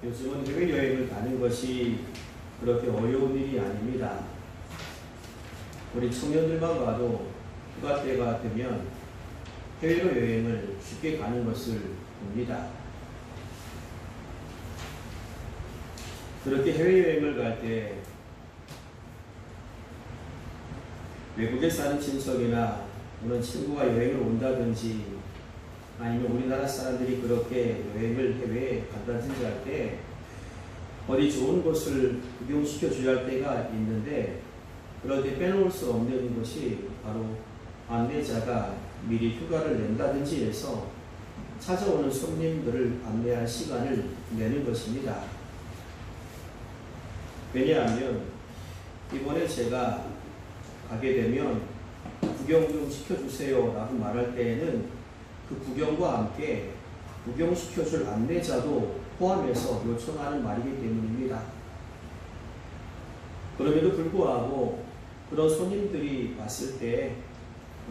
요즘은 해외여행을 가는 것이 그렇게 어려운 일이 아닙니다. 우리 청년들만 봐도 휴가 때가 되면 해외로 여행을 쉽게 가는 것을 봅니다. 그렇게 해외여행을 갈 때 외국에 사는 친척이나 또는 친구가 여행을 온다든지 아니면 우리나라 사람들이 그렇게 여행을 해외에 간다든지 할 때 어디 좋은 곳을 구경시켜 줘야 할 때가 있는데 그럴 때 빼놓을 수 없는 것이 바로 안내자가 미리 휴가를 낸다든지 해서 찾아오는 손님들을 안내할 시간을 내는 것입니다. 왜냐하면 이번에 제가 가게 되면 구경 좀 시켜주세요 라고 말할 때에는 그 구경과 함께 구경시켜줄 안내자도 포함해서 요청하는 말이기 때문입니다. 그럼에도 불구하고 그런 손님들이 왔을 때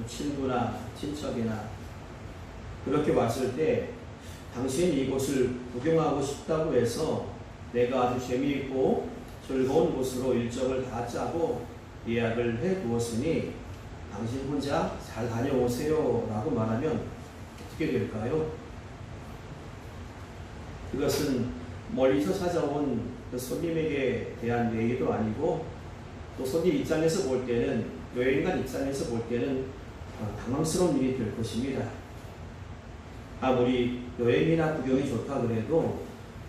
친구나 친척이나 그렇게 왔을 때 당신이 이곳을 구경하고 싶다고 해서 내가 아주 재미있고 즐거운 곳으로 일정을 다 짜고 예약을 해 두었으니 당신 혼자 잘 다녀오세요 라고 말하면 어떻게 될까요? 그것은 멀리서 찾아온 그 손님에게 대한 얘기도 아니고 또 손님 입장에서 볼 때는 여행간 입장에서 볼 때는 당황스러운 일이 될 것입니다. 아무리 여행이나 구경이 좋다 그래도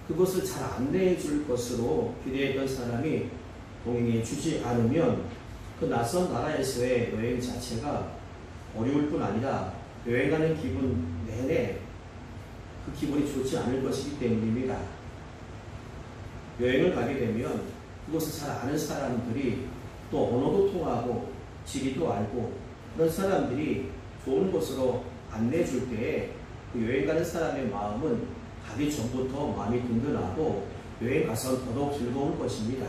그것을 잘 안내해 줄 것으로 기대했던 사람이 동행해 주지 않으면 그 낯선 나라에서의 여행 자체가 어려울 뿐 아니라 여행 가는 기분 내내 그 기분이 좋지 않을 것이기 때문입니다. 여행을 가게 되면 그것을 잘 아는 사람들이 또 언어도 통하고 지리도 알고 그런 사람들이 좋은 곳으로 안내해 줄 때에 그 여행 가는 사람의 마음은 가기 전부터 마음이 든든하고 여행 가서 더더욱 즐거운 것입니다.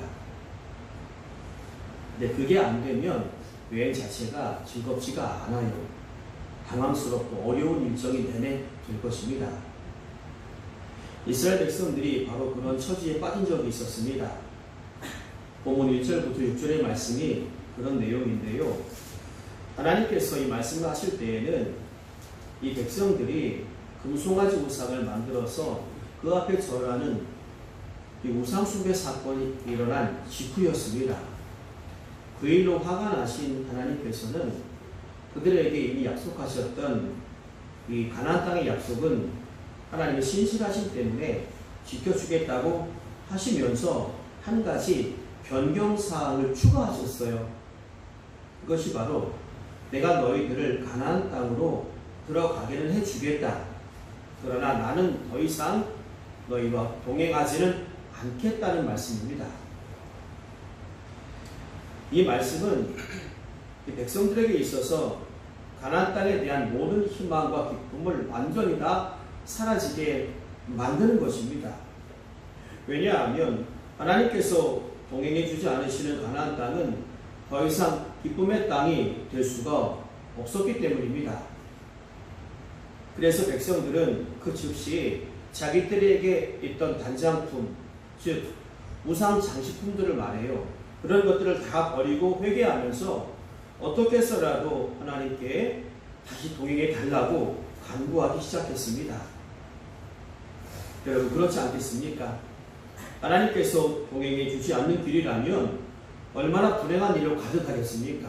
근데 그게 안 되면 여행 자체가 즐겁지가 않아요. 당황스럽고 어려운 일정이 내내 될 것입니다. 이스라엘 백성들이 바로 그런 처지에 빠진 적이 있었습니다. 본문 1절부터 6절의 말씀이 그런 내용인데요. 하나님께서 이 말씀을 하실 때에는 이 백성들이 금송아지 우상을 만들어서 그 앞에 절하는 이 우상숭배 사건이 일어난 직후였습니다. 그 일로 화가 나신 하나님께서는 그들에게 이미 약속하셨던 이 가나안 땅의 약속은 하나님의 신실하심 때문에 지켜주겠다고 하시면서 한 가지 변경사항을 추가하셨어요. 그것이 바로 내가 너희들을 가나안 땅으로 들어가게는 해주겠다. 그러나 나는 더 이상 너희와 동행하지는 않겠다는 말씀입니다. 이 말씀은 백성들에게 있어서 가나안 땅에 대한 모든 희망과 기쁨을 완전히 다 사라지게 만드는 것입니다. 왜냐하면 하나님께서 동행해 주지 않으시는 가나안 땅은 더 이상 기쁨의 땅이 될 수가 없었기 때문입니다. 그래서 백성들은 그 즉시 자기들에게 있던 단장품, 즉 우상 장식품들을 말해요. 그런 것들을 다 버리고 회개하면서 어떻게 해서라도 하나님께 다시 동행해 달라고 간구하기 시작했습니다. 여러분 그렇지 않겠습니까? 하나님께서 동행해 주지 않는 길이라면 얼마나 불행한 일로 가득하겠습니까?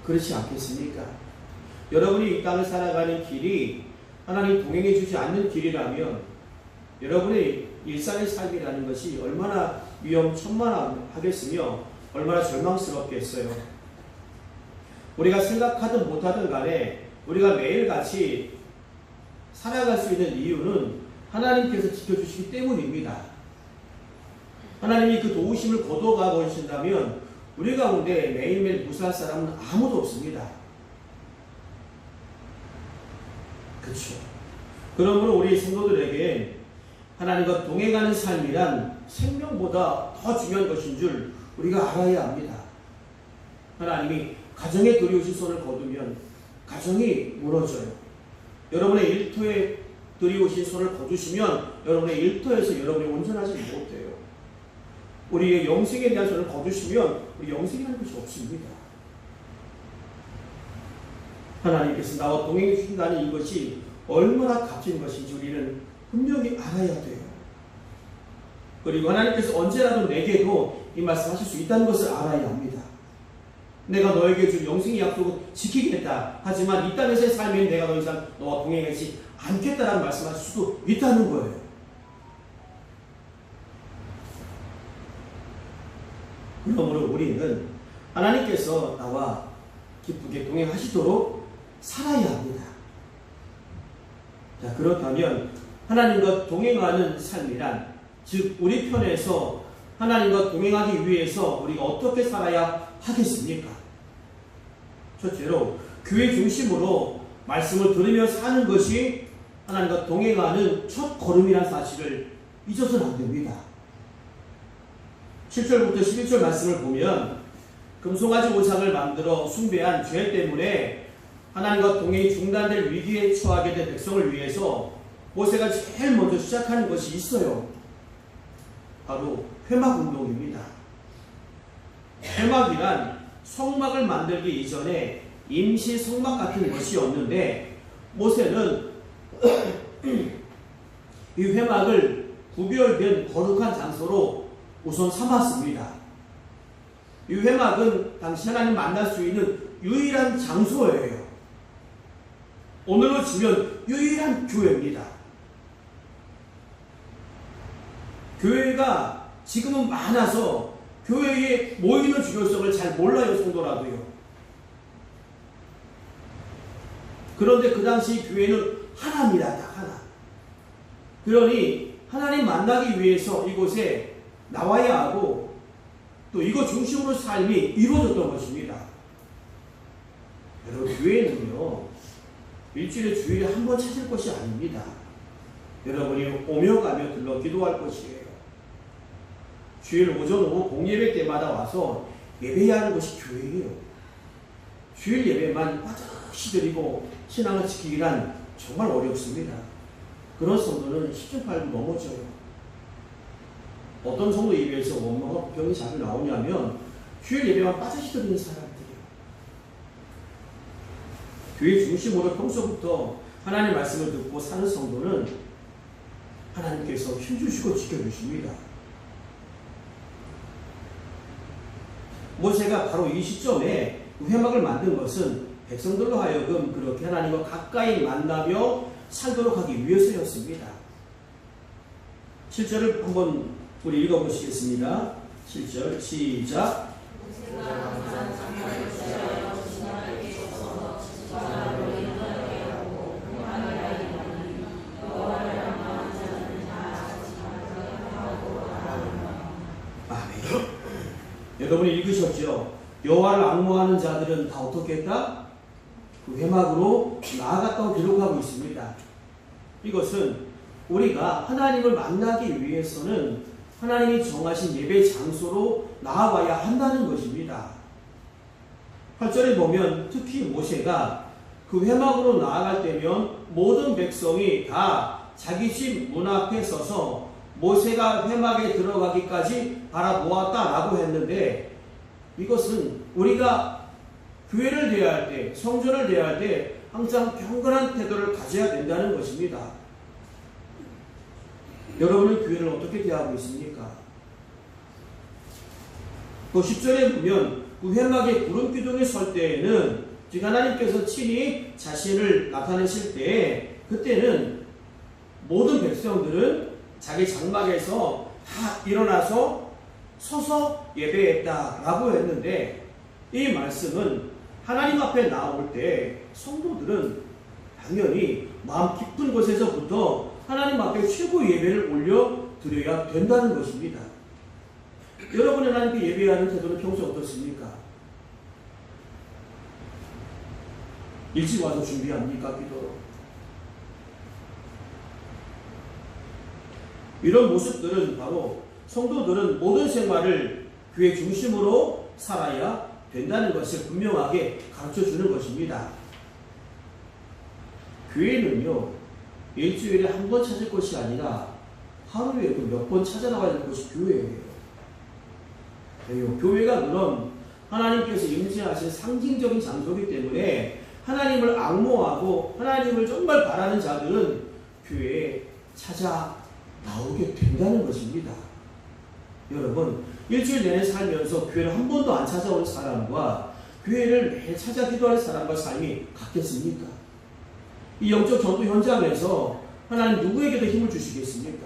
그렇지 않겠습니까? 여러분이 이 땅을 살아가는 길이 하나님 동행해 주지 않는 길이라면 여러분의 일상의 삶이라는 것이 얼마나 위험천만하겠으며 얼마나 절망스럽겠어요. 우리가 생각하든 못하든 간에 우리가 매일같이 살아갈 수 있는 이유는 하나님께서 지켜주시기 때문입니다. 하나님이 그 도우심을 거둬가고 계신다면 우리 가운데 매일매일 무사할 사람은 아무도 없습니다. 그렇죠. 그러므로 우리 성도들에게 하나님과 동행하는 삶이란 생명보다 더 중요한 것인 줄 우리가 알아야 합니다. 하나님이 가정에 들이오신 손을 거두면 가정이 무너져요. 여러분의 일터에 드리우신 손을 거두시면 여러분의 일터에서 여러분이 온전하지 못해요. 우리의 영생에 대한 손을 거두시면 우리 영생이라는 것이 없습니다. 하나님께서 나와 동행해 주신다는 이것이 얼마나 값진 것인지 우리는 분명히 알아야 돼요. 그리고 하나님께서 언제라도 내게도 이 말씀하실 수 있다는 것을 알아야 합니다. 내가 너에게 준 영생의 약속을 지키겠다. 하지만 이 땅에서의 삶에는 내가 더 이상 너와 동행하지 않겠다라는 말씀하실 수도 있다는 거예요. 그러므로 우리는 하나님께서 나와 기쁘게 동행하시도록 살아야 합니다. 자, 그렇다면 하나님과 동행하는 삶이란, 즉 우리 편에서 하나님과 동행하기 위해서 우리가 어떻게 살아야 하겠습니까? 첫째로 교회 중심으로 말씀을 들으며 사는 것이 하나님과 동행하는 첫 걸음이라는 사실을 잊어서는 안 됩니다. 7절부터 11절 말씀을 보면 금송아지 우상을 만들어 숭배한 죄 때문에 하나님과 동행이 중단될 위기에 처하게 된 백성을 위해서 모세가 제일 먼저 시작하는 것이 있어요. 바로 회막운동입니다. 회막이란 성막을 만들기 이전에 임시 성막 같은 것이었는데 모세는 이 회막을 구별된 거룩한 장소로 우선 삼았습니다. 이 회막은 당시 하나님 만날 수 있는 유일한 장소예요. 오늘로 치면 유일한 교회입니다. 교회가 지금은 많아서 교회에 모이는 중요성을 잘 몰라요, 성도라도요. 그런데 그 당시 교회는 하나입니다, 딱 하나. 그러니 하나님 만나기 위해서 이곳에 나와야 하고 또 이것 중심으로 삶이 이루어졌던 것입니다. 여러분, 교회는요, 일주일에 주일에 한 번 찾을 것이 아닙니다. 여러분이 오며 가며 들러 기도할 것이에요. 주일 오전 오후 공예배 때마다 와서 예배해야 하는 것이 교회예요. 주일 예배만 빠듯이 드리고 신앙을 지키기란 정말 어렵습니다. 그런 성도는 10중 8구 넘어져요. 어떤 성도 예배에서 원망과 병이 자주 나오냐면 주일 예배만 빠듯이 드리는 사람들이에요. 교회 중심으로 평소부터 하나님의 말씀을 듣고 사는 성도는 하나님께서 힘주시고 지켜주십니다. 모세가 바로 이 시점에 회막을 만든 것은 백성들로 하여금 그렇게 하나님과 가까이 만나며 살도록 하기 위해서였습니다. 7절을 한번 우리 읽어보시겠습니다. 7절 시작. 여러분이 읽으셨죠? 여호와를 앙모하는 자들은 다 어떻게 했다? 그 회막으로 나아갔다고 기록하고 있습니다. 이것은 우리가 하나님을 만나기 위해서는 하나님이 정하신 예배 장소로 나아가야 한다는 것입니다. 8절에 보면 특히 모세가 그 회막으로 나아갈 때면 모든 백성이 다 자기 집 문 앞에 서서 모세가 회막에 들어가기까지 바라보았다라고 했는데, 이것은 우리가 교회를 대할 때, 성전을 대할 때 항상 경건한 태도를 가져야 된다는 것입니다. 여러분은 교회를 어떻게 대하고 있습니까? 또 10절에 보면 그 회막의 구름 기둥에 설 때에는, 즉 하나님께서 친히 자신을 나타내실 때, 그때는 모든 백성들은 자기 장막에서 다 일어나서 서서 예배했다라고 했는데, 이 말씀은 하나님 앞에 나올 때 성도들은 당연히 마음 깊은 곳에서부터 하나님 앞에 최고 예배를 올려드려야 된다는 것입니다. 여러분이 하나님께 예배하는 태도는 평소 어떻습니까? 일찍 와서 준비합니까? 기도로. 이런 모습들은 바로 성도들은 모든 생활을 교회 중심으로 살아야 된다는 것을 분명하게 가르쳐주는 것입니다. 교회는요, 일주일에 한 번 찾을 것이 아니라 하루에 몇 번 찾아나가야 될 것이 교회예요. 교회가 물론 하나님께서 임재하신 상징적인 장소이기 때문에 하나님을 앙모하고 하나님을 정말 바라는 자들은 교회에 찾아 나오게 된다는 것입니다. 여러분, 일주일 내내 살면서 교회를 한 번도 안 찾아온 사람과 교회를 매일 찾아 기도하는 사람과 삶이 같겠습니까? 이 영적 전도 현장에서 하나님 누구에게도 힘을 주시겠습니까?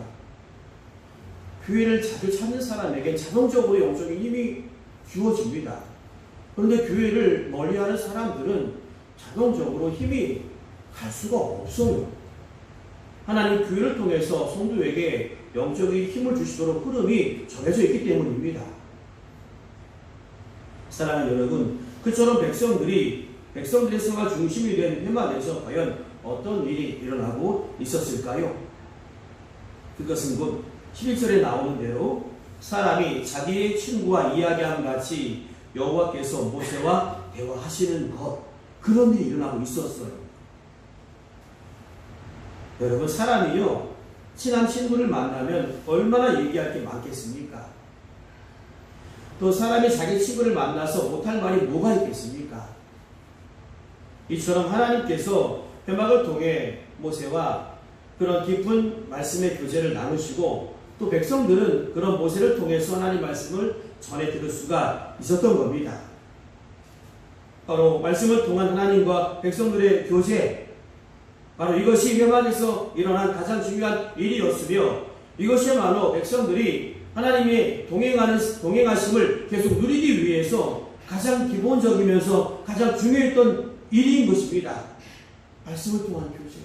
교회를 자주 찾는 사람에게 자동적으로 영적인 힘이 주어집니다. 그런데 교회를 멀리하는 사람들은 자동적으로 힘이 갈 수가 없어요. 하나님 교회를 통해서 성도에게 영적인 힘을 주시도록 흐름이 정해져 있기 때문입니다. 사랑하는 여러분, 그처럼 백성들의 생활 중심이 된 회막에서 과연 어떤 일이 일어나고 있었을까요? 그것은 곧 11절에 나오는 대로 사람이 자기의 친구와 이야기함 같이 여호와께서 모세와 대화하시는 것, 그런 일이 일어나고 있었어요. 여러분, 사람이요 친한 친구를 만나면 얼마나 얘기할 게 많겠습니까? 또 사람이 자기 친구를 만나서 못할 말이 뭐가 있겠습니까? 이처럼 하나님께서 회막을 통해 모세와 그런 깊은 말씀의 교제를 나누시고 또 백성들은 그런 모세를 통해서 하나님 말씀을 전해 들을 수가 있었던 겁니다. 바로 말씀을 통한 하나님과 백성들의 교제, 바로 이것이 회막에서 일어난 가장 중요한 일이었으며 이것이야말로 백성들이 하나님의 동행하심을 계속 누리기 위해서 가장 기본적이면서 가장 중요했던 일인 것입니다. 말씀을 통한 교제,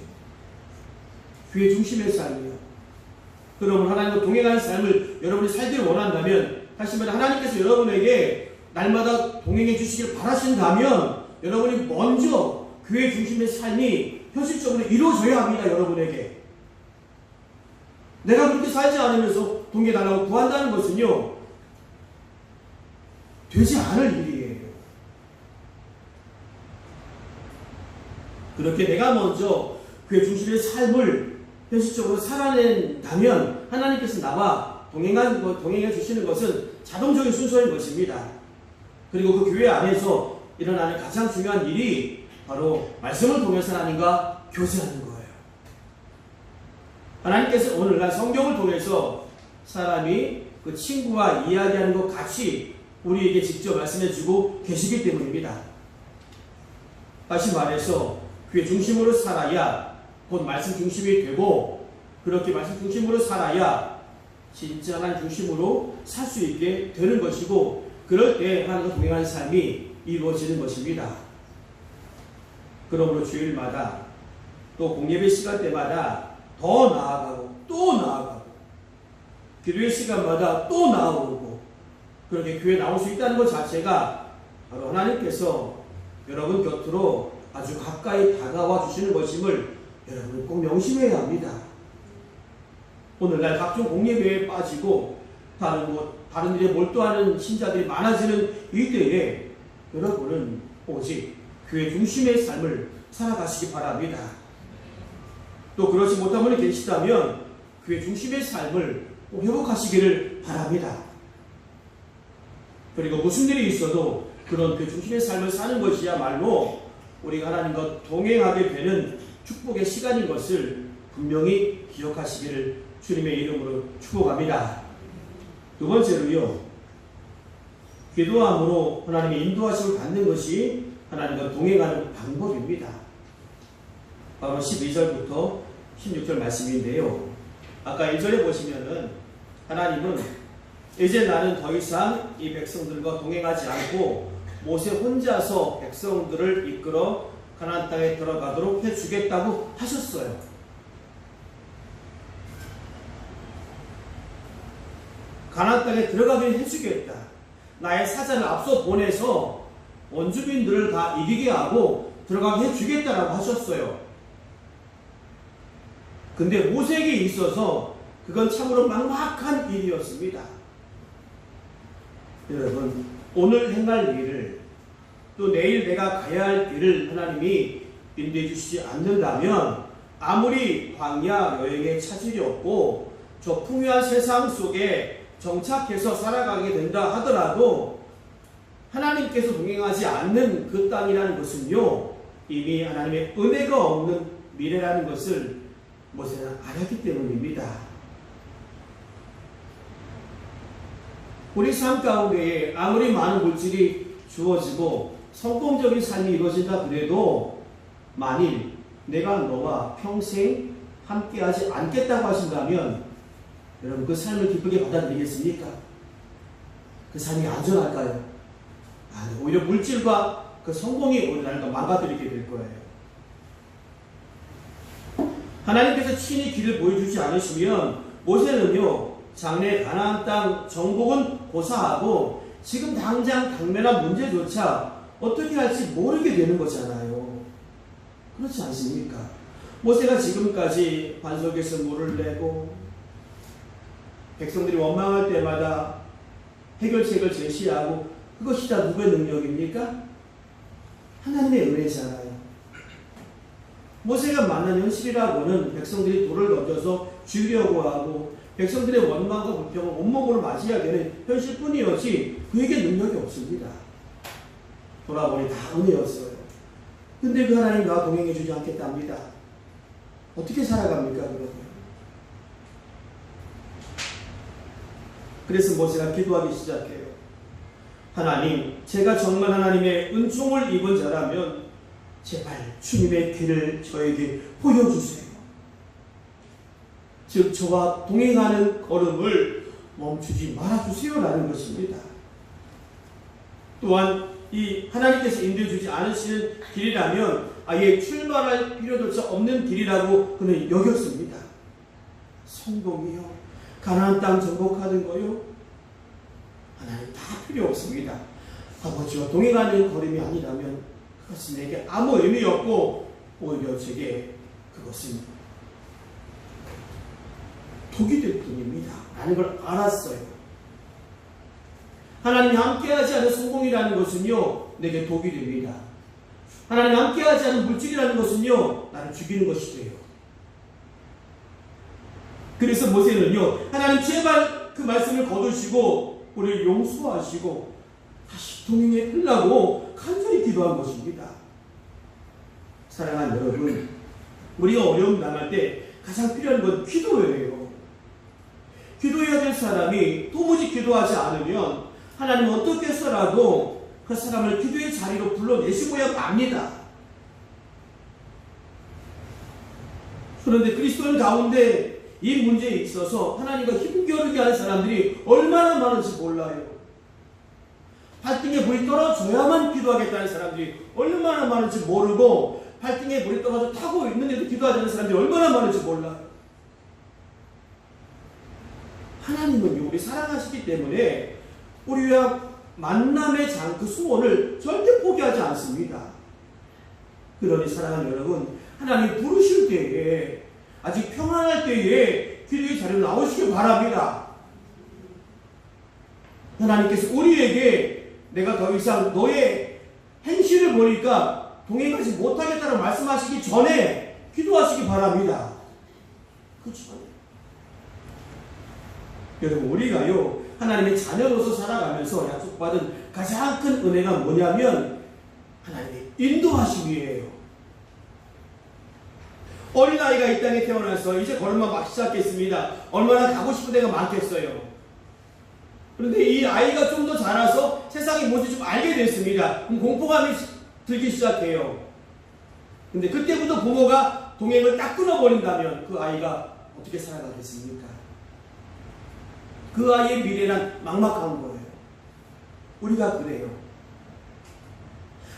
교회 중심의 삶이요. 그러면 하나님과 동행하는 삶을 여러분이 살기를 원한다면, 다시 말해 하나님께서 여러분에게 날마다 동행해 주시길 바라신다면 여러분이 먼저 교회 중심의 삶이 현실적으로 이루어져야 합니다. 여러분에게. 내가 그렇게 살지 않으면서 동행해달라고 구한다는 것은요, 되지 않을 일이에요. 그렇게 내가 먼저 교회 중심의 삶을 현실적으로 살아낸다면 하나님께서 나와 동행해 주시는 것은 자동적인 순서인 것입니다. 그리고 그 교회 안에서 일어나는 가장 중요한 일이 바로 말씀을 통해서 하나님과 교제하는 거예요. 하나님께서 오늘날 성경을 통해서 사람이 그 친구와 이야기하는 것 같이 우리에게 직접 말씀해 주고 계시기 때문입니다. 다시 말해서 교회 중심으로 살아야 곧 말씀 중심이 되고, 그렇게 말씀 중심으로 살아야 진짜 하나님 중심으로 살 수 있게 되는 것이고, 그럴 때 하나님과 동행하는 삶이 이루어지는 것입니다. 그러므로 주일마다 또 공예배 시간 때마다 더 나아가고 또 나아가고 기도의 시간마다 또 나아오고 그렇게 교회에 나올 수 있다는 것 자체가 바로 하나님께서 여러분 곁으로 아주 가까이 다가와 주시는 것임을 여러분 꼭 명심해야 합니다. 오늘날 각종 공예배에 빠지고 다른 일에 몰두하는 신자들이 많아지는 이때에 여러분은 오직 교회 중심의 삶을 살아가시기 바랍니다. 또 그렇지 못한 분이 계시다면 교회 중심의 삶을 꼭 회복하시기를 바랍니다. 그리고 무슨 일이 있어도 그런 교회 중심의 삶을 사는 것이야말로 우리가 하나님과 동행하게 되는 축복의 시간인 것을 분명히 기억하시기를 주님의 이름으로 축복합니다. 두 번째로요, 기도함으로 하나님의 인도하심을 받는 것이 하나님과 동행하는 방법입니다. 바로 12절부터 16절 말씀인데요. 아까 1절에 보시면은 하나님은 이제 나는 더 이상 이 백성들과 동행하지 않고 모세 혼자서 백성들을 이끌어 가나안 땅에 들어가도록 해주겠다고 하셨어요. 가나안 땅에 들어가게 해주겠다. 나의 사자를 앞서 보내서 원주민들을 다 이기게 하고 들어가게 해주겠다라고 하셨어요. 근데 모세에게 있어서 그건 참으로 막막한 일이었습니다. 여러분, 오늘 행할 일을 또 내일 내가 가야 할 길을 하나님이 인도해 주시지 않는다면 아무리 광야 여행에 차질이 없고 저 풍요한 세상 속에 정착해서 살아가게 된다 하더라도 하나님께서 동행하지 않는 그 땅이라는 것은요, 이미 하나님의 은혜가 없는 미래라는 것을 모세는 알았기 때문입니다. 우리 삶 가운데에 아무리 많은 물질이 주어지고 성공적인 삶이 이루어진다 그래도 만일 내가 너와 평생 함께하지 않겠다고 하신다면 여러분 그 삶을 기쁘게 받아들이겠습니까? 그 삶이 안전할까요? 아니, 오히려 물질과 그 성공이 오히려 나를 더 망가뜨리게 될 거예요. 하나님께서 친히 길을 보여주지 않으시면 모세는요, 장래 가나안 땅 정복은 고사하고 지금 당장 당면한 문제조차 어떻게 할지 모르게 되는 거잖아요. 그렇지 않습니까? 모세가 지금까지 반석에서 물을 내고 백성들이 원망할 때마다 해결책을 제시하고 그것이 다 누구의 능력입니까? 하나님의 은혜잖아요. 모세가 만난 현실이라고는 백성들이 돌을 던져서 죽이려고 하고 백성들의 원망과 불평을 온몸으로 맞이해야 되는 현실뿐이었지 그에게 능력이 없습니다. 돌아보니 다 은혜였어요. 근데 그 하나님 나와 동행해 주지 않겠답니다. 어떻게 살아갑니까 그러면? 그래서 모세가 기도하기 시작해요. 하나님, 제가 정말 하나님의 은총을 입은 자라면 제발 주님의 길을 저에게 보여주세요. 즉 저와 동행하는 걸음을 멈추지 말아주세요라는 것입니다. 또한 이 하나님께서 인도해 주지 않으시는 길이라면 아예 출발할 필요조차 없는 길이라고 그는 여겼습니다. 성공이요, 가나안 땅 정복하는 거요, 하나님 다 필요 없습니다. 아버지와 동행하는 걸음이 아니라면 그것은 내게 아무 의미 없고 오히려 제게 그것은 독이 될 뿐입니다 라는 걸 알았어요. 하나님이 함께하지 않은 성공이라는 것은요, 내게 독이 됩니다. 하나님이 함께하지 않은 물질이라는 것은요, 나를 죽이는 것이 돼요. 그래서 모세는요, 하나님 제발 그 말씀을 거두시고 우리를 용서하시고 다시 동행해 달라고 간절히 기도한 것입니다. 사랑하는 여러분, 우리가 어려움 당할 때 가장 필요한 건 기도예요. 기도해야 될 사람이 도무지 기도하지 않으면 하나님은 어떻게 해서라도 그 사람을 기도의 자리로 불러내시고야 맙니다. 그런데 그리스도인 가운데 이 문제에 있어서 하나님과 힘겨루게 하는 사람들이 얼마나 많은지 몰라요. 발등에 물이 떨어져야만 기도하겠다는 사람들이 얼마나 많은지 모르고 발등에 물이 떨어져 타고 있는데도 기도하지 않는 사람들이 얼마나 많은지 몰라요. 하나님은 우리 사랑하시기 때문에 우리와 만남의 장, 그 소원을 절대 포기하지 않습니다. 그러니 사랑하는 여러분, 하나님 부르실 때에 아직 평안할 때에 기도의 자리로 나오시길 바랍니다. 하나님께서 우리에게 내가 더 이상 너의 행실을 보니까 동행하지 못하겠다고 말씀하시기 전에 기도하시기 바랍니다. 그 전에. 여러분, 우리가요, 하나님의 자녀로서 살아가면서 약속받은 가장 큰 은혜가 뭐냐면 하나님의 인도하심이에요. 어린아이가 이 땅에 태어나서 이제 걸음만 막 시작했습니다. 얼마나 가고 싶은 데가 많겠어요. 그런데 이 아이가 좀 더 자라서 세상이 뭔지 좀 알게 됐습니다. 그럼 공포감이 들기 시작해요. 근데 그때부터 부모가 동행을 딱 끊어버린다면 그 아이가 어떻게 살아가겠습니까? 그 아이의 미래란 막막한 거예요. 우리가 그래요.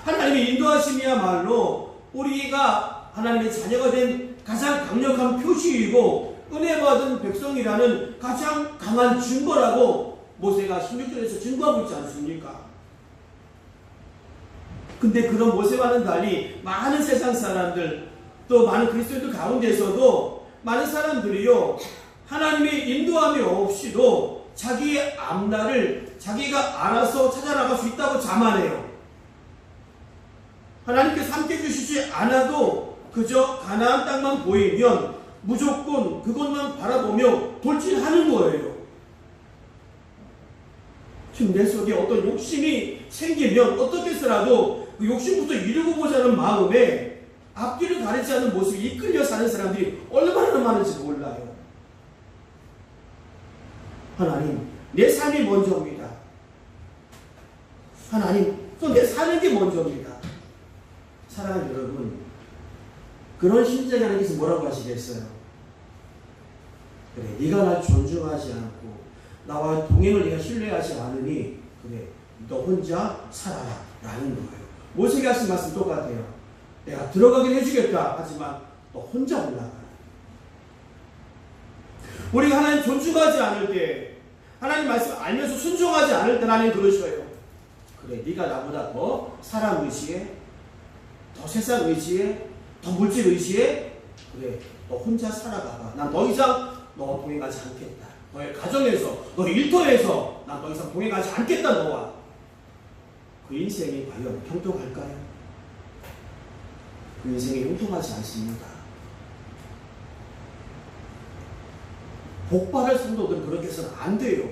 하나님의 인도하심이야말로 우리가 하나님의 자녀가 된 가장 강력한 표시이고 은혜 받은 백성이라는 가장 강한 증거라고 모세가 16절에서 증거하고 있지 않습니까? 근데 그런 모세와는 달리 많은 세상 사람들, 또 많은 그리스도인들 가운데서도 많은 사람들이요, 하나님의 인도함이 없이도 자기의 앞날을 자기가 알아서 찾아나갈 수 있다고 자만해요. 하나님께서 함께 해주시지 않아도 그저 가나안 땅만 보이면 무조건 그것만 바라보며 돌진하는 거예요. 지금 내 속에 어떤 욕심이 생기면 어떻게 해서라도 그 욕심부터 이루고 보자는 마음에 앞뒤를 가리지 않는 모습에 이끌려 사는 사람들이 얼마나 많은지 몰라요. 하나님, 내 삶이 먼저입니다. 하나님, 또 내 사는 게 먼저입니다. 사랑하는 여러분, 그런 심정이 하나님께서 뭐라고 하시겠어요? 그래, 네가 날 존중하지 않고 나와 동행을 네가 신뢰하지 않으니 그래, 너 혼자 살아라 라는 거예요. 모세에게 하신 말씀 똑같아요. 내가 들어가긴 해주겠다 하지만 너 혼자 올라가라. 우리가 하나님 존중하지 않을 때, 하나님 말씀 알면서 순종하지 않을 때 하나님 그러셔요. 그래, 네가 나보다 더 사람 의지에, 더 세상 의지에, 더 물질 의지에, 그래, 너 혼자 살아가봐. 난 더 이상 너 동행하지 않겠다. 너의 가정에서, 너의 일터에서 난 더 이상 동행하지 않겠다. 너와. 그 인생이 과연 형통할까요? 그 인생이 형통하지 않습니다. 복받을 성도들은 그렇게 해서는 안 돼요.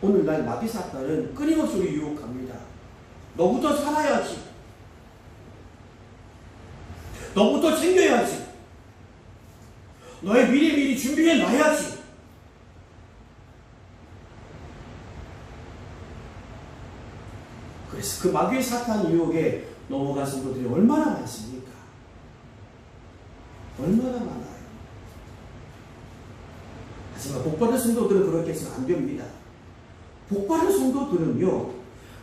오늘날 마귀사탄은 끊임없이 우리 유혹합니다. 너부터 살아야지. 너부터 챙겨야지. 너의 미래 미리 준비해 놔야지. 그래서 그 마귀의 사탄 유혹에 넘어간 성도들이 얼마나 많습니까? 얼마나 많아요. 하지만 복받은 성도들은 그렇게 해서는 안 됩니다. 복받은 성도들은요,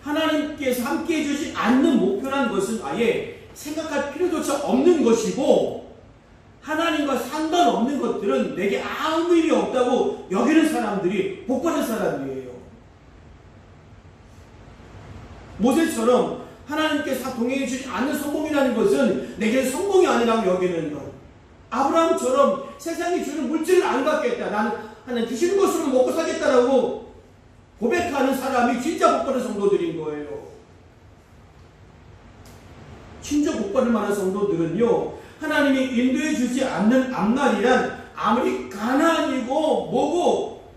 하나님께서 함께 해주지 않는 목표라는 것은 아예 생각할 필요조차 없는 것이고, 하나님과 상관없는 것들은 내게 아무 의미 없다고 여기는 사람들이 복받은 사람이에요. 모세처럼 하나님께서 동행해주지 않는 성공이라는 것은 내게는 성공이 아니라고 여기는 것. 아브라함처럼 세상이 주는 물질을 안 갖겠다. 나는 하나님 주시는 것으로 먹고 살겠다라고 고백하는 사람이 진짜 복받은 성도들인 거예요. 진짜 복받을 만한 성도들은요, 하나님이 인도해 주지 않는 앞날이란 아무리 가난이고 뭐고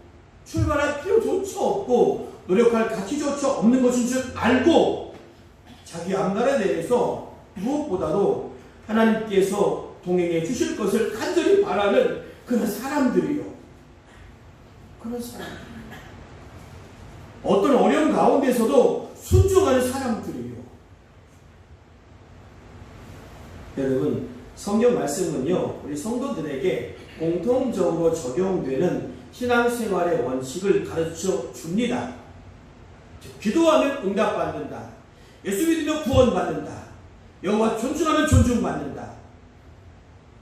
출발할 필요조차 없고 노력할 가치조차 없는 것인 줄 알고 자기 앞날에 대해서 무엇보다도 하나님께서 동행해 주실 것을 간절히 바라는 그런 사람들이요. 그런 사람. 어떤 어려운 가운데서도 순종하는 사람들이요. 여러분, 성경 말씀은요, 우리 성도들에게 공통적으로 적용되는 신앙생활의 원칙을 가르쳐 줍니다. 기도하면 응답받는다. 예수 믿으면 구원받는다. 여호와 존중하면 존중받는다.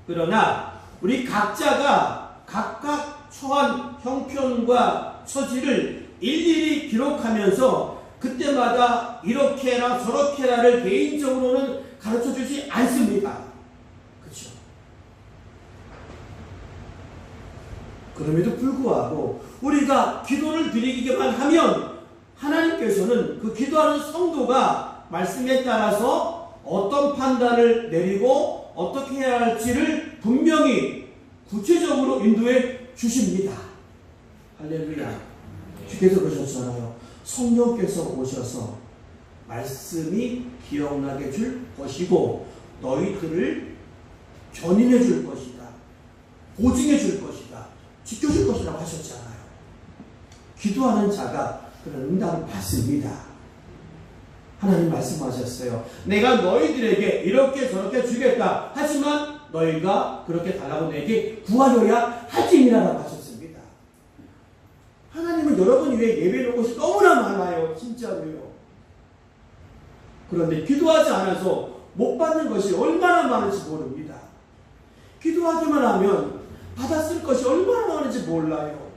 그러나 우리 각자가 각각 처한 형편과 처지를 일일이 기록하면서 그때마다 이렇게 해라 저렇게 해라를 개인적으로는 가르쳐주지 않습니다. 그렇죠? 그럼에도 불구하고 우리가 기도를 드리기만 하면 하나님께서는 그 기도하는 성도가 말씀에 따라서 어떤 판단을 내리고 어떻게 해야 할지를 분명히 구체적으로 인도해 주십니다. 할렐루야. 주께서 그러셨잖아요. 성령께서 오셔서 말씀이 기억나게 줄 것이고 너희들을 견인해 줄 것이다. 보증해 줄 것이다. 지켜줄 것이라고 하셨잖아요. 기도하는 자가 그런 응답을 받습니다. 하나님 말씀하셨어요. 내가 너희들에게 이렇게 저렇게 주겠다. 하지만 너희가 그렇게 달라고 내게 구하려야 할지니라라고 하셨습니다. 하나님은 여러분 위해 예배를 온 것이 너무나 많아요. 진짜로요. 그런데 기도하지 않아서 못 받는 것이 얼마나 많은지 모릅니다. 기도하기만 하면 받았을 것이 얼마나 많은지 몰라요.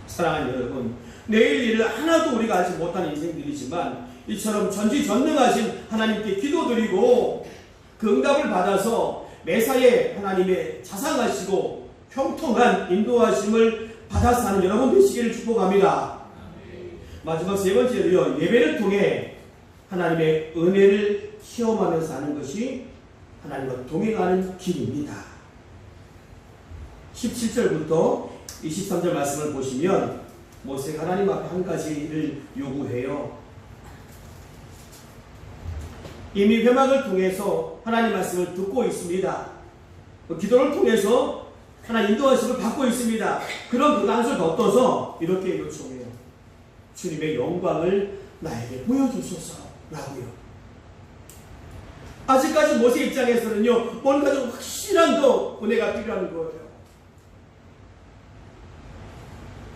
사랑하는 여러분, 내일 일을 하나도 우리가 알지 못하는 인생들이지만 이처럼 전지전능하신 하나님께 기도드리고 그 응답을 받아서 매사에 하나님의 자상하시고 형통한 인도하심을 받아 사는 여러분 되시기를 축복합니다. 마지막 세 번째로요, 예배를 통해 하나님의 은혜를 체험하면서 사는 것이 하나님과 동행하는 길입니다. 17절부터 23절 말씀을 보시면 모세가 하나님 앞에 한 가지를 요구해요. 이미 회막을 통해서 하나님 말씀을 듣고 있습니다. 기도를 통해서 하나님 인도하심을 받고 있습니다. 그럼 그가 한술 더 떠서 이렇게 요청해요. 주님의 영광을 나에게 보여주소서 라고요. 아직까지 모세 입장에서는요, 뭔가 좀 확실한 더 은혜가 필요한 거예요.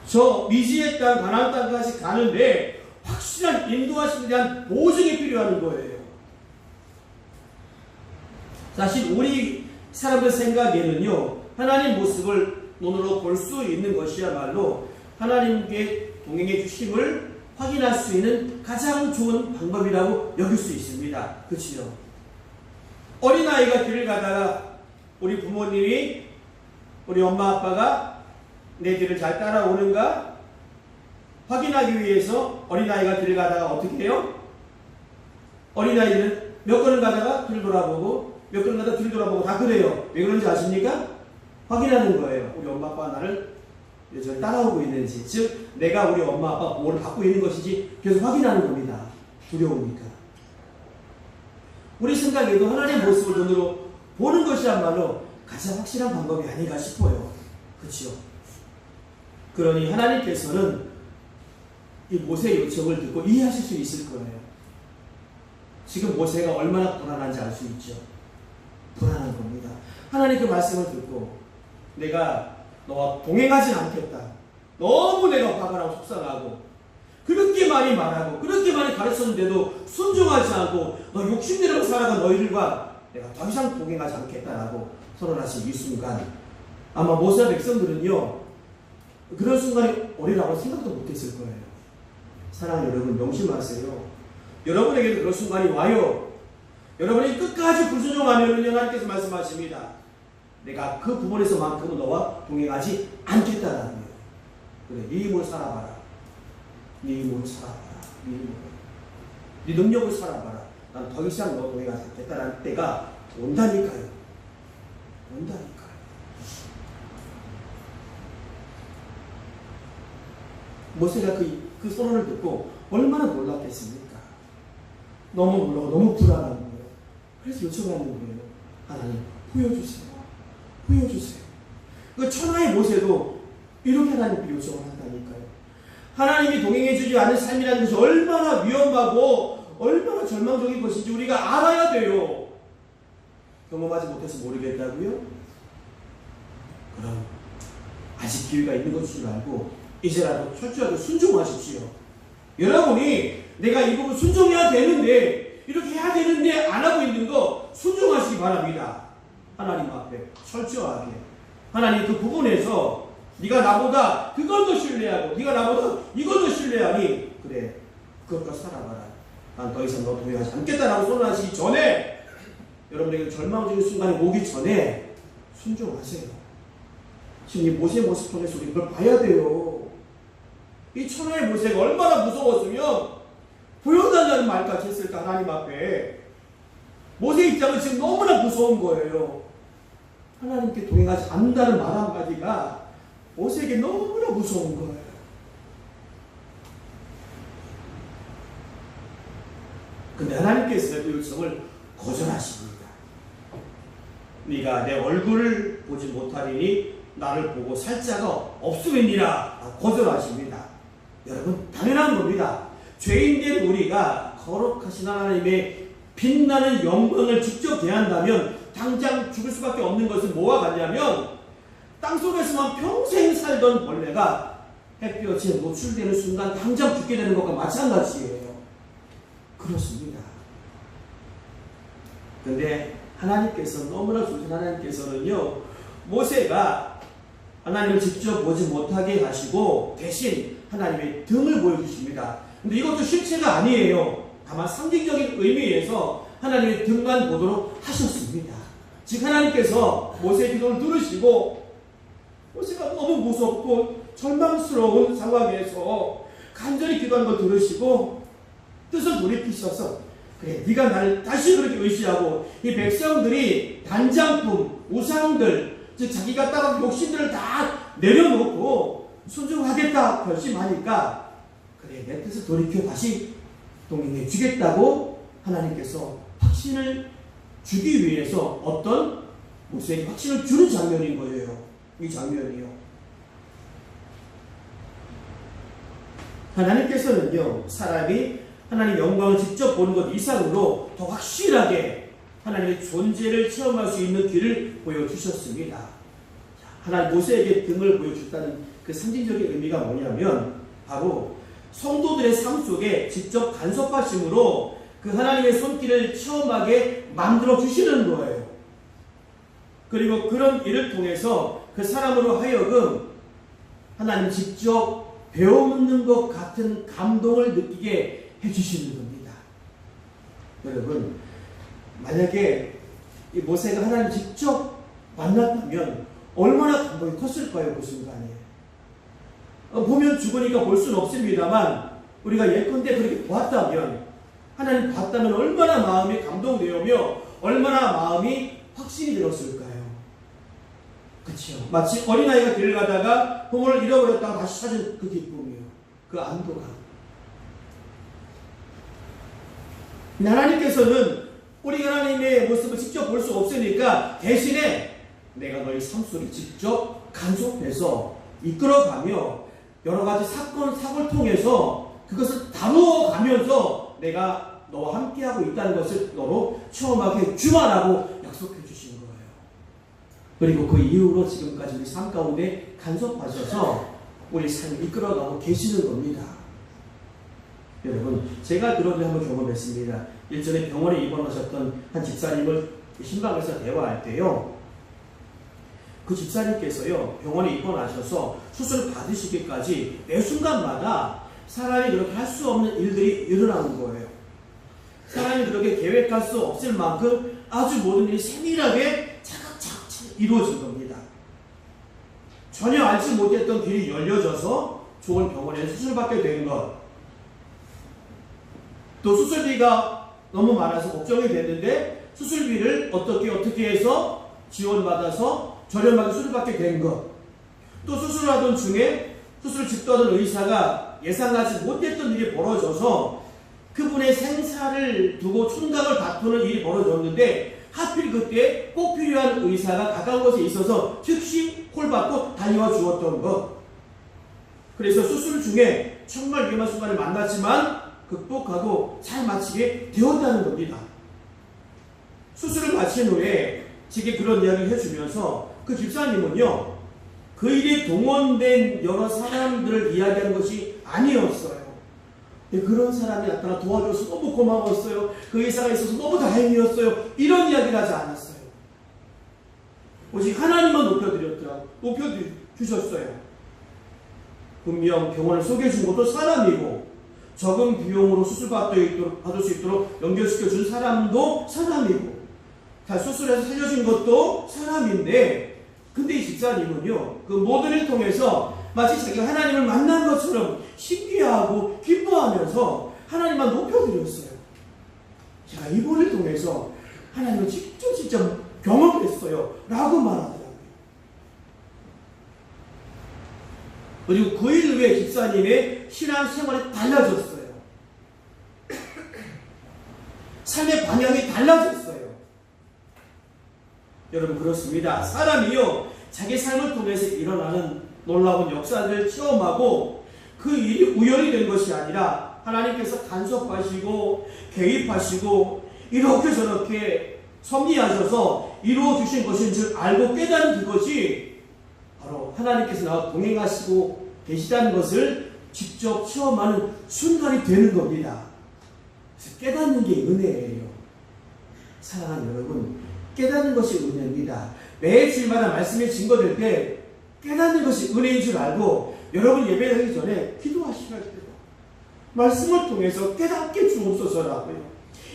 저 미지의 땅, 가나안 땅까지 가는데 확실한 인도하심에 대한 보증이 필요한 거예요. 사실 우리 사람들 생각에는요, 하나님 모습을 눈으로 볼 수 있는 것이야말로 하나님께 동행해 주심을 확인할 수 있는 가장 좋은 방법이라고 여길 수 있습니다. 그렇죠? 어린아이가 길을 가다가 우리 부모님이, 우리 엄마 아빠가 내 뒤를 잘 따라오는가 확인하기 위해서 어린아이가 길을 가다가 어떻게 해요? 어린아이는 몇 걸음 가다가 뒤를 돌아보고 몇 걸음 가다가 뒤를 돌아보고 다 그래요. 왜 그런지 아십니까? 확인하는 거예요. 우리 엄마 아빠가 나를 여전히 따라오고 있는지, 즉 내가 우리 엄마 아빠 보호를 받고 있는 것인지 계속 확인하는 겁니다. 두려우니까. 우리 생각에도 하나님의 모습을 눈으로 보는 것이야말로 가장 확실한 방법이 아닌가 싶어요. 그렇죠? 그러니 하나님께서는 이 모세의 요청을 듣고 이해하실 수 있을 거예요. 지금 모세가 얼마나 불안한지 알 수 있죠. 불안한 겁니다. 하나님 그 말씀을 듣고 내가 너와 동행하진 않겠다. 너무 내가 화가 나고 속상하고 그렇게 많이 말하고 그렇게 많이 가르쳤는데도 순종하지 않고 너 욕심내려고 살아간 너희들과 내가 더 이상 동행하지 않겠다라고 선언하신 이 순간, 아마 모세와 백성들은요 그런 순간이 오리라고 생각도 못했을 거예요. 사랑하는 여러분, 명심하세요. 여러분에게도 그런 순간이 와요. 여러분이 끝까지 불순종하면 하나님께서 말씀하십니다. 내가 그 부분에서만큼은 너와 동행하지 않겠다라는 거예요. 그래, 네 힘으로 살아봐라. 네 힘으로 살아봐라. 네 힘으로. 네 능력을 살아봐라. 난 더 이상 너 동행하지 않겠다라는 때가 온다니까요. 온다니까요. 모세가 그 선언을 듣고 얼마나 놀랐겠습니까? 너무 놀라고 너무 불안한 거예요. 그래서 요청하는 거예요. 하나님, 보여주세요. 보여주세요. 그 천하의 모세도 이렇게 하나님께 요청을 한다니까요. 하나님이 동행해주지 않은 삶이라는 것이 얼마나 위험하고 얼마나 절망적인 것인지 우리가 알아야 돼요. 경험하지 못해서 모르겠다고요? 그럼 아직 기회가 있는 것인 줄 알고 이제라도 철저하게 순종하십시오. 여러분이 내가 이 부분 순종해야 되는데, 이렇게 해야 되는데 안 하고 있는 거 순종하시기 바랍니다. 하나님 앞에 철저하게. 하나님 그 부분에서 네가 나보다 그걸 더 신뢰하고 네가 나보다 이걸 더 신뢰하니 그래, 그것과 살아봐라. 난 더 이상 너 동행하지 않겠다라고 선언하시기 전에, 여러분에게 절망적인 순간이 오기 전에 순종하세요. 지금 이 모세의 모습 통해서 우리 그걸 봐야 돼요. 이 천하의 모세가 얼마나 무서웠으면 보여달라는 말까지 했을까, 하나님 앞에. 모세의 입장은 지금 너무나 무서운 거예요. 하나님께 동행하지 않는다는 말 한마디가 모세에게 너무나 무서운 거예요. 근데 하나님께서 그 요청을 거절하십니다. 네가 내 얼굴을 보지 못하리니 나를 보고 살 자가 없으리니라. 거절하십니다. 여러분, 당연한 겁니다. 죄인된 우리가 거룩하신 하나님의 빛나는 영광을 직접 대한다면 당장 죽을 수밖에 없는 것은 뭐와 같냐면, 땅속에서만 평생 살던 벌레가 햇볕에 노출되는 순간 당장 죽게 되는 것과 마찬가지예요. 그렇습니다. 근데 하나님께서, 너무나 좋으신 하나님께서는요, 모세가 하나님을 직접 보지 못하게 하시고 대신 하나님의 등을 보여주십니다. 근데 이것도 실체가 아니에요. 다만 상징적인 의미에서 하나님의 등만 보도록 하셨습니다. 즉 하나님께서 모세의 기도를 들으시고, 모세가 너무 무섭고 절망스러운 상황에서 간절히 기도하는 걸 들으시고 뜻을 돌이키셔서 그래 네가 나를 다시 그렇게 의지하고 이 백성들이 단장품, 우상들 즉 자기가 따른 욕심들을 다 내려놓고 순종하겠다 결심하니까 그래 내 뜻을 돌이켜 다시 동행해 주겠다고 하나님께서 확신을 주기 위해서 어떤 모세에게 확신을 주는 장면인 거예요. 이 장면이요. 하나님께서는요 사람이 하나님 영광을 직접 보는 것 이상으로 더 확실하게 하나님의 존재를 체험할 수 있는 길을 보여주셨습니다. 하나님 모세에게 등을 보여줬다는 그 상징적인 의미가 뭐냐면 바로 성도들의 삶 속에 직접 간섭하심으로 그 하나님의 손길을 체험하게 만들어 주시는 거예요. 그리고 그런 일을 통해서 그 사람으로 하여금 하나님 직접 배워묻는 것 같은 감동을 느끼게 해주시는 겁니다. 여러분 만약에 이 모세가 하나님 직접 만났다면 얼마나 감동이 컸을까요? 그 순간에 보면 죽으니까 볼 수는 없습니다만 우리가 예컨대 그렇게 보았다면 하나님 봤다면 얼마나 마음이 감동되며 얼마나 마음이 확신이 들었을까요? 그렇죠. 마치 어린아이가 길을 가다가 부모를 잃어버렸다가 다시 찾은 그 기쁨이요. 그 안도감. 하나님께서는 우리 하나님의 모습을 직접 볼 수 없으니까 대신에 내가 너희 삶 속에 직접 간섭해서 이끌어가며 여러 가지 사건, 사고를 통해서 그것을 다루어가면서 내가 너와 함께하고 있다는 것을 너로 체험하게 주마라고 약속해 주신 거예요. 그리고 그 이후로 지금까지 우리 삶 가운데 간섭하셔서 우리 삶을 이끌어가고 계시는 겁니다. 여러분 제가 그런 일 한번 경험했습니다. 일전에 병원에 입원하셨던 한 집사님을 신방에서 대화할 때요. 그 집사님께서요 병원에 입원하셔서 수술을 받으시기까지 매 순간마다 사람이 그렇게 할 수 없는 일들이 일어나는 거예요. 사람이 그렇게 계획할 수 없을 만큼 아주 모든 일이 세밀하게 차근차근 이루어진 겁니다. 전혀 알지 못했던 길이 열려져서 좋은 병원에 수술받게 된 것, 또 수술비가 너무 많아서 걱정이 됐는데 수술비를 어떻게 해서 지원받아서 저렴하게 수술받게 된 것, 또 수술하던 중에 수술을 집도하던 의사가 예상하지 못했던 일이 벌어져서 그분의 생사를 두고 총각을 다투는 일이 벌어졌는데 하필 그때 꼭 필요한 의사가 가까운 곳에 있어서 즉시 콜받고 달려와 주었던 것. 그래서 수술 중에 정말 위험한 순간을 만났지만 극복하고 잘 마치게 되었다는 겁니다. 수술을 마친 후에 제게 그런 이야기를 해주면서 그 집사님은요 그 일에 동원된 여러 사람들을 이야기하는 것이 아니었어요. 그런 사람이 나타나 도와줘서 너무 고마웠어요. 그 의사가 있어서 너무 다행이었어요. 이런 이야기를 하지 않았어요. 오직 하나님만 높여주셨어요. 분명 병원을 소개해준 것도 사람이고 적은 비용으로 받을 수 있도록 연결시켜준 사람도 사람이고 수술해서 살려준 것도 사람인데 근데 이 집사님은요 그 모든 일을 통해서 마치 자기가 하나님을 만난 것처럼 신기해하고 기뻐하면서 하나님만 높여드렸어요. 제가 이번을 통해서 하나님을 직접 경험했어요 라고 말하더라고요. 그리고 그 일 후에 집사님의 신앙생활이 달라졌어요. 삶의 방향이 달라졌어요. 여러분 그렇습니다. 사람이요 자기 삶을 통해서 일어나는 놀라운 역사들을 체험하고 그 일이 우연이 된 것이 아니라 하나님께서 간섭하시고 개입하시고 이렇게 저렇게 섭리하셔서 이루어 주신 것인 줄 알고 깨닫는 그것이 바로 하나님께서 나와 동행하시고 계시다는 것을 직접 체험하는 순간이 되는 겁니다. 그래서 깨닫는 게 은혜예요. 사랑하는 여러분 깨닫는 것이 은혜입니다. 매 주일마다 말씀이 증거될 때 깨닫는 것이 은혜인 줄 알고 여러분 예배하기 전에 기도하셔야 돼요. 말씀을 통해서 깨닫게 주옵소서라고요.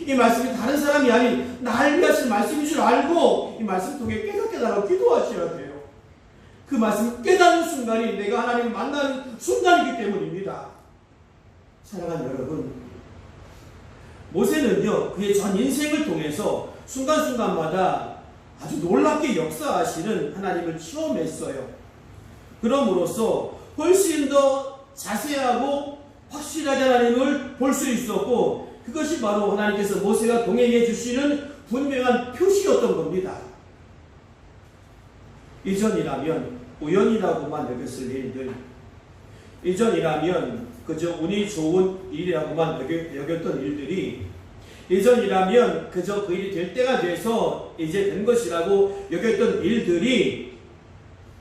이 말씀이 다른 사람이 아닌 나를 위하신 말씀인 줄 알고 이 말씀 통해 깨닫게 달라고 기도하셔야 돼요. 그 말씀 깨닫는 순간이 내가 하나님을 만나는 순간이기 때문입니다. 사랑하는 여러분 모세는요, 그의 전 인생을 통해서 순간순간마다 아주 놀랍게 역사하시는 하나님을 체험했어요. 그럼으로써 훨씬 더 자세하고 확실하게 하나님을 볼 수 있었고, 그것이 바로 하나님께서 모세와 동행해 주시는 분명한 표시였던 겁니다. 이전이라면 우연이라고만 여겼을 일들, 이전이라면 그저 운이 좋은 일이라고만 여겼던 일들이, 이전이라면 그저 그 일이 될 때가 돼서 이제 된 것이라고 여겼던 일들이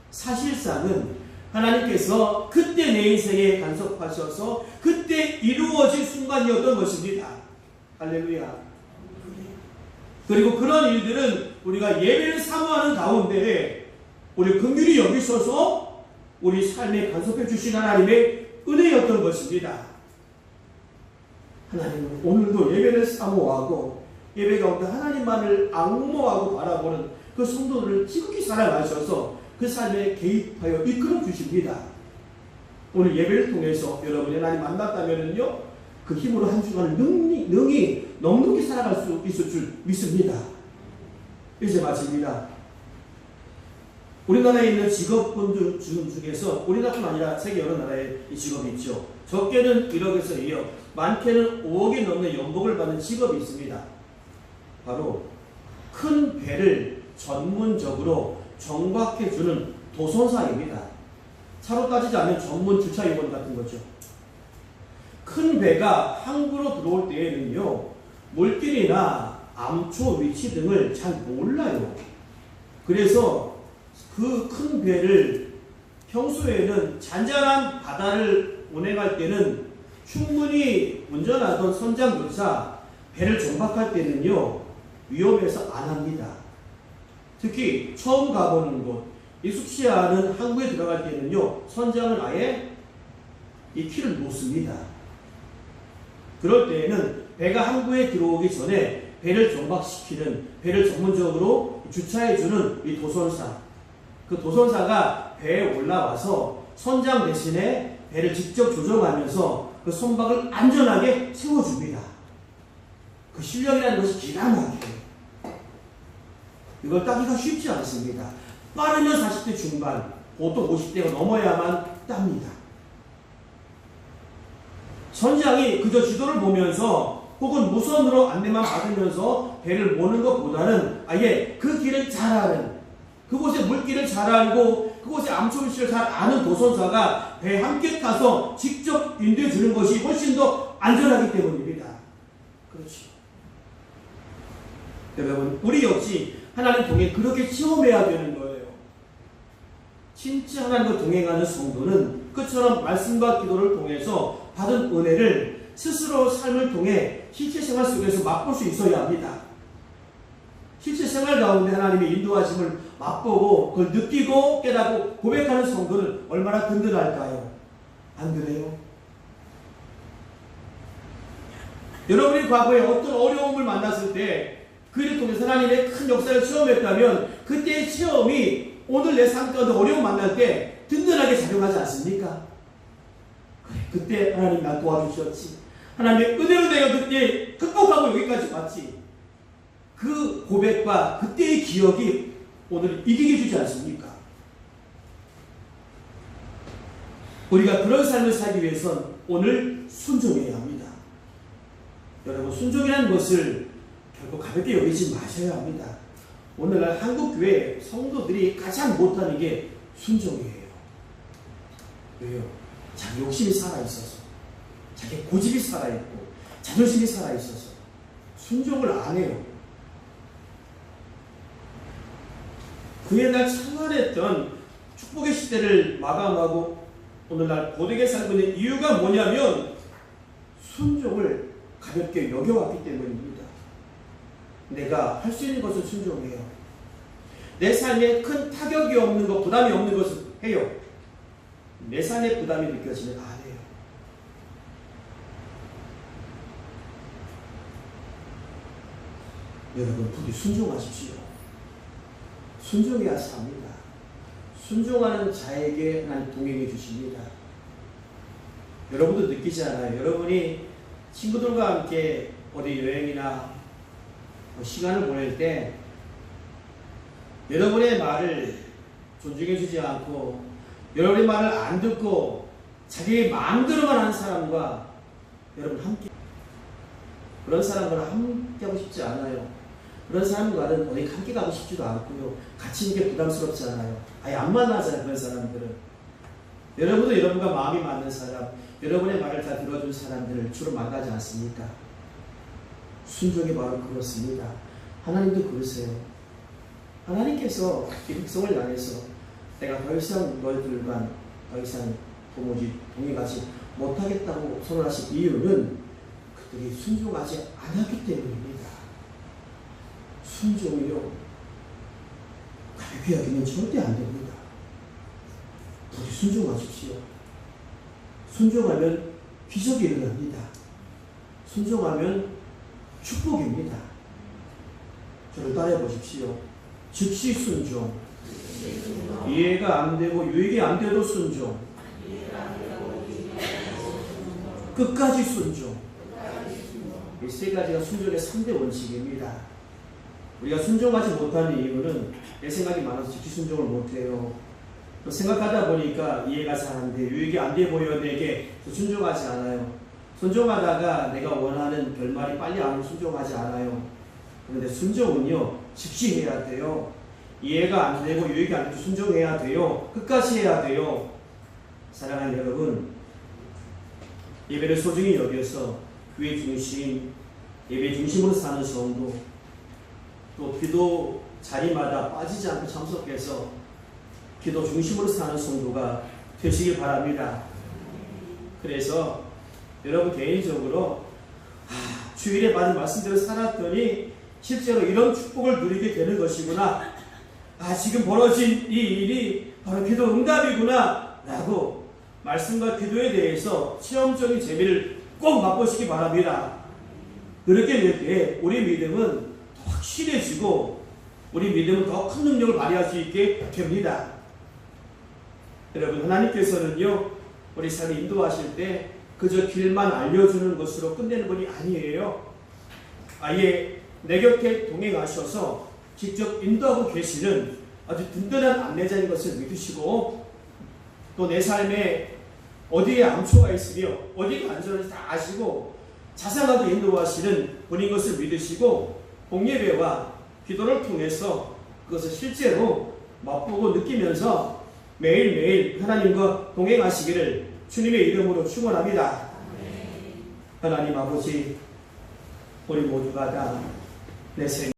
사실상은 하나님께서 그때 내 인생에 간섭하셔서 그때 이루어질 순간이었던 것입니다. 할렐루야. 그리고 그런 일들은 우리가 예배를 사모하는 가운데 우리 긍휼히 여기셔서 우리 삶에 간섭해 주신 하나님의 은혜였던 것입니다. 하나님은 오늘도 예배를 사모하고 예배 가운데 하나님만을 앙모하고 바라보는 그 성도들을 지극히 사랑하셔서 그 삶에 개입하여 이끌어 주십니다. 오늘 예배를 통해서 여러분이 하나님 만났다면요, 그 힘으로 한 주간을 능히 넉넉히 살아갈 수 있을 줄 믿습니다. 이제 마칩니다. 우리나라에 있는 직업분 중에서 우리나라뿐 아니라 세계 여러 나라에 이 직업이 있죠. 적게는 1억에서 2억, 많게는 5억이 넘는 연봉을 받는 직업이 있습니다. 바로 큰 배를 전문적으로 정박해주는 도선사입니다. 차로 따지자면 전문 주차요원 같은 거죠. 큰 배가 항구로 들어올 때에는요, 물길이나 암초 위치 등을 잘 몰라요. 그래서 그 큰 배를 평소에는 잔잔한 바다를 운행할 때는 충분히 운전하던 선장조차 배를 정박할 때는요, 위험해서 안 합니다. 특히 처음 가보는 곳, 익숙치 않은 항구에 들어갈 때는요, 선장은 아예 이 키를 놓습니다. 그럴 때에는 배가 항구에 들어오기 전에 배를 정박시키는, 배를 전문적으로 주차해주는 이 도선사, 그 도선사가 배에 올라와서 선장 대신에 배를 직접 조종하면서 그 선박을 안전하게 세워줍니다. 그 실력이라는 것이 기가 막혀요. 이걸 따기가 쉽지 않습니다. 빠르면 40대 중반, 보통 50대가 넘어야만 땁니다. 선장이 그저 지도를 보면서 혹은 무선으로 안내만 받으면서 배를 모는 것보다는 아예 그 길을 잘 아는, 그곳의 물길을 잘 알고 그곳의 암초 위치를 잘 아는 도선사가 배에 함께 타서 직접 인도해 주는 것이 훨씬 더 안전하기 때문입니다. 그렇죠. 여러분, 우리 역시 하나님 동행 그렇게 체험해야 되는 거예요. 진짜 하나님과 동행하는 성도는 그처럼 말씀과 기도를 통해서 받은 은혜를 스스로 삶을 통해 실제 생활 속에서 맛볼 수 있어야 합니다. 실제 생활 가운데 하나님의 인도하심을 맛보고 그걸 느끼고 깨닫고 고백하는 성도는 얼마나 든든할까요? 안 그래요? 여러분이 과거에 어떤 어려움을 만났을 때 그 일을 통해서 하나님의 큰 역사를 체험했다면 그때의 체험이 오늘 내 삶 가운데 어려움 만날 때 든든하게 작용하지 않습니까? 그래, 그때 하나님 날 도와주셨지. 하나님의 은혜로 내가 그때 극복하고 여기까지 왔지. 그 고백과 그때의 기억이 오늘 이기게 주지 않습니까? 우리가 그런 삶을 살기 위해선 오늘 순종해야 합니다. 여러분, 순종이라는 것을 결코 가볍게 여기지 마셔야 합니다. 오늘날 한국교회 성도들이 가장 못하는 게 순종이에요. 왜요? 자기 욕심이 살아있어서, 자기 고집이 살아있고, 자존심이 살아있어서 순종을 안 해요. 그 옛날 창활했던 축복의 시대를 마감하고 오늘날 고되게 살고 있는 이유가 뭐냐면 순종을 가볍게 여겨왔기 때문입니다. 내가 할 수 있는 것은 순종해요. 내 삶에 큰 타격이 없는 것, 부담이 없는 것을 해요. 내 삶에 부담이 느껴지면 안 해요. 여러분, 부디 순종하십시오. 순종해야 삽니다. 순종하는 자에게 하나님 동행해 주십니다. 여러분도 느끼지 않아요? 여러분이 친구들과 함께 어디 여행이나 시간을 보낼 때 여러분의 말을 존중해 주지 않고 여러분의 말을 안 듣고 자기의 마음대로만 하는 사람과 여러분 함께, 그런 사람과는 함께 하고 싶지 않아요. 그런 사람과는 어디 함께 가고 싶지도 않고요. 같이 있는 게 부담스럽지 않아요. 아예 안 만나잖아요. 그런 사람들은. 여러분도 여러분과 마음이 맞는 사람, 여러분의 말을 다 들어준 사람들을 주로 만나지 않습니까? 순종이 바로 그렇습니다. 하나님도 그러세요. 하나님께서 이 백성을 향해서 내가 더 이상 너희들과 더 이상 도무지 동행하지 못하겠다고 선언하신 이유는 그들이 순종하지 않았기 때문입니다. 순종이요, 가볍게 여기면 절대 안 됩니다. 부디 순종하십시오. 순종하면 기적이 일어납니다. 순종하면 축복입니다. 저를 따라해 보십시오. 즉시 순종, 이해가 안 되고 유익이 안 돼도 순종, 끝까지 순종. 이 세 가지가 순종의 3대 원칙입니다. 우리가 순종하지 못하는 이유는 내 생각이 많아서 즉시 순종을 못해요. 생각하다 보니까 이해가 잘 안 돼, 유익이 안 돼 보여 내게 순종하지 않아요. 순종하다가 내가 원하는 결말이 빨리 안 오면 순종하지 않아요. 그런데 순종은요, 즉시 해야 돼요. 이해가 안 되고 유익이 안 돼도 순종해야 돼요. 끝까지 해야 돼요. 사랑하는 여러분, 예배를 소중히 여겨서 교회 중심, 예배 중심으로 사는 성도, 또 기도 자리마다 빠지지 않고 참석해서 기도 중심으로 사는 성도가 되시길 바랍니다. 그래서 여러분 개인적으로 주일에 받은 말씀대로 살았더니 실제로 이런 축복을 누리게 되는 것이구나, 지금 벌어진 이 일이 바로 기도 응답이구나 라고 말씀과 기도에 대해서 체험적인 재미를 꼭 맛보시기 바랍니다. 그렇게 될 때 우리 믿음은 더 확실해지고 우리 믿음은 더 큰 능력을 발휘할 수 있게 됩니다. 여러분, 하나님께서는요, 우리 삶을 인도하실 때 그저 길만 알려주는 것으로 끝내는 분이 아니에요. 아예 내 곁에 동행하셔서 직접 인도하고 계시는 아주 든든한 안내자인 것을 믿으시고, 또 내 삶에 어디에 암초가 있으며 어디가 안전한지 다 아시고 자상하게 인도하시는 분인 것을 믿으시고, 공예배와 기도를 통해서 그것을 실제로 맛보고 느끼면서 매일매일 하나님과 동행하시기를 주님의 이름으로 축원합니다. 하나님 아버지, 우리 모두가 다 내 생각